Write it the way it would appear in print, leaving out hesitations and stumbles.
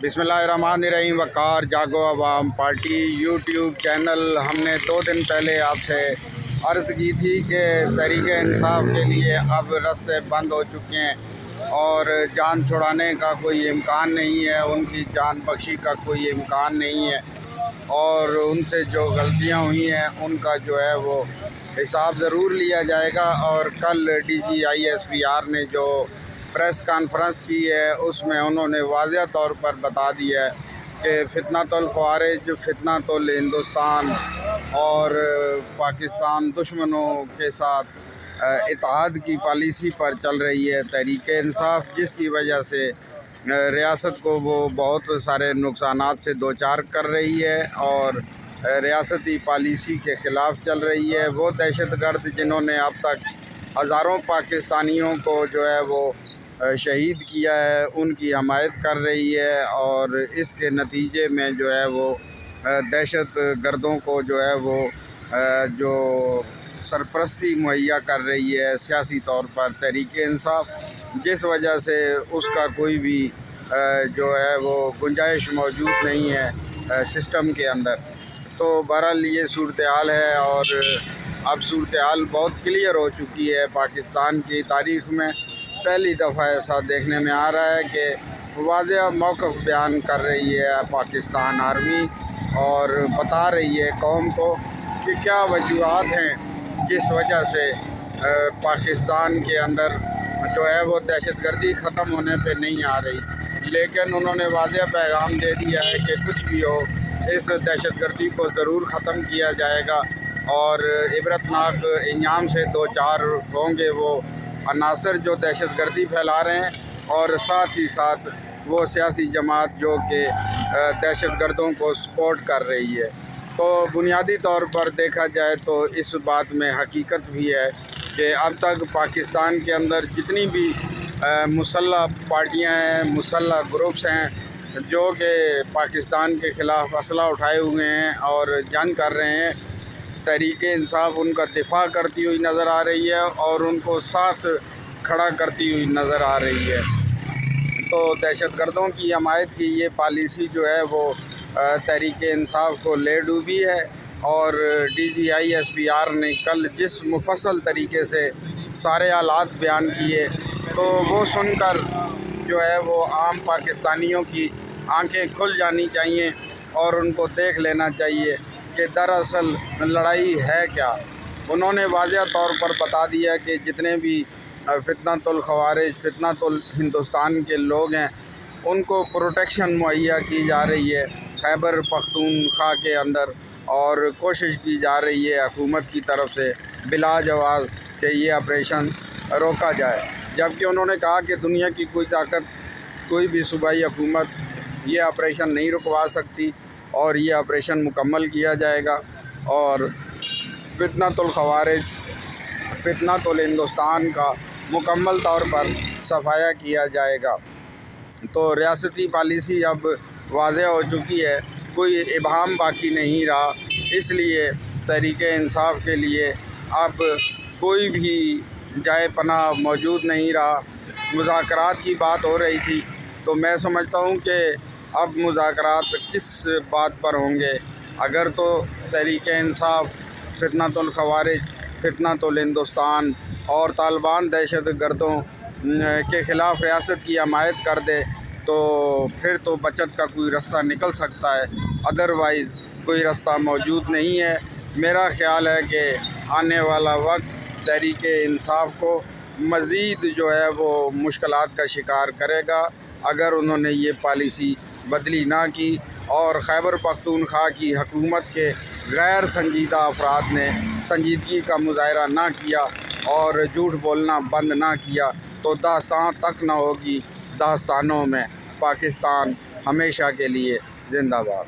बिस्मिल्लाहिर्रहमानिर्रहीम। वक़ार जागो अवाम party YouTube channel, हमने 2 दिन पहले आपसे अर्ज़ की थी कि तहरीक इंसाफ के लिए अब रास्ते बंद हो चुके हैं और जान छुड़ाने का कोई इम्कान नहीं है, उनकी जान बख्शी का कोई इम्कान नहीं है और उनसे जो गलतियां हुई हैं उनका जो है वो हिसाब ज़रूर लिया जाएगा। और कल DGISPR ने जो प्रेस कॉन्फ्रेंस की है उसमें उन्होंने वाज़ेह तौर पर बता दिया है कि फितनतुल ख़वारिज, फितनतुल हिंदुस्तान और पाकिस्तान दुश्मनों के साथ इत्तेहाद की पॉलिसी पर चल रही है तहरीक इंसाफ, जिसकी वजह से रियासत को वो बहुत सारे नुकसानात से दो चार कर रही है और रियासती पॉलिसी के ख़िलाफ़ चल रही है। वो दहशतगर्द जिन्होंने अब तक हज़ारों पाकिस्तानियों को जो है वो शहीद किया है, उनकी हमायत कर रही है और इसके नतीजे में जो है वो दहशत गर्दों को जो है वो जो सरपरस्ती मुहैया कर रही है सियासी तौर पर तहरीक इंसाफ, जिस वजह से उसका कोई भी जो है वो गुंजाइश मौजूद नहीं है सिस्टम के अंदर। तो बहरहाल ये सूरत हाल है और अब सूरत हाल बहुत क्लियर हो चुकी है। पाकिस्तान की तारीख़ में पहली दफ़ा ऐसा देखने में आ रहा है कि वाज़ेह मौक़िफ़ बयान कर रही है पाकिस्तान आर्मी और बता रही है कौम को कि क्या वजूहात हैं जिस वजह से पाकिस्तान के अंदर जो है वो दहशतगर्दी ख़त्म होने पे नहीं आ रही। लेकिन उन्होंने वाज़ेह पैगाम दे दिया है कि कुछ भी हो, इस दहशतगर्दी को ज़रूर ख़त्म किया जाएगा और इबरतनाक इंजाम से दो चार होंगे वो अनासर जो दहशतगर्दी फैला रहे हैं और साथ ही साथ वो सियासी जमात जो कि दहशतगर्दों को सपोर्ट कर रही है। तो बुनियादी तौर पर देखा जाए तो इस बात में हकीकत भी है कि अब तक पाकिस्तान के अंदर जितनी भी मुसल्लह पार्टियां हैं, मुसल्लह ग्रुप्स हैं जो कि पाकिस्तान के ख़िलाफ़ असला उठाए हुए हैं और जंग कर रहे हैं, तहरीक इंसाफ उनका दिफा करती हुई नज़र आ रही है और उनको साथ खड़ा करती हुई नज़र आ रही है। तो दहशतगर्दों की हमायत की ये पॉलिसी जो है वो तहरीक इंसाफ को ले डूबी है और DGISPR ने कल जिस मुफस्सल तरीके से सारे हालात बयान किए तो वो सुनकर जो है वो आम पाकिस्तानियों की आंखें खुल जानी चाहिए और उनको देख लेना चाहिए कि दरअसल लड़ाई है क्या। उन्होंने वाज़ेह तौर पर बता दिया कि जितने भी फितनतुल ख़वारिज, फितनतुल हिंदुस्तान के लोग हैं उनको प्रोटेक्शन मुहैया की जा रही है खैबर पख्तूनख्वा के अंदर और कोशिश की जा रही है हुकूमत की तरफ से बिला जवाब कि ये ऑपरेशन रोका जाए। जबकि उन्होंने कहा कि दुनिया की कोई ताकत, कोई भी सूबाई हुकूमत ये ऑपरेशन नहीं रुकवा सकती और ये ऑपरेशन मुकम्मल किया जाएगा और फितनतुल ख़वारिज, फितनतुल हिंदुस्तान का मुकम्मल तौर पर सफाया किया जाएगा। तो रियासती पॉलिसी अब वाज़ेह हो चुकी है, कोई इबहम बाकी नहीं रहा, इसलिए तहरीक इंसाफ के लिए अब कोई भी जाए पनाह मौजूद नहीं रहा। मुज़ाकरात की बात हो रही थी तो मैं समझता हूँ कि अब मुज़ाकरात किस बात पर होंगे। अगर तो तहरीक इंसाफ फितनतुल ख़वारिज, फितनतुल हिंदुस्तान और तालिबान दहशत गर्दों के ख़िलाफ़ रियासत की हमायत कर दे तो फिर तो बचत का कोई रास्ता निकल सकता है, अदरवाइज़ कोई रास्ता मौजूद नहीं है। मेरा ख़्याल है कि आने वाला वक्त तहरीक इंसाफ को मज़ीद जो है वो मुश्किलात का शिकार करेगा अगर उन्होंने ये पॉलिसी बदली ना की और खैबर पख्तूनख्वा की हुकूमत के गैर संजीदा अफराद ने संजीदगी का मुजाहरा ना किया और झूठ बोलना बंद ना किया तो दास्तान तक ना होगी। दास्तानों में पाकिस्तान हमेशा के लिए जिंदाबाद।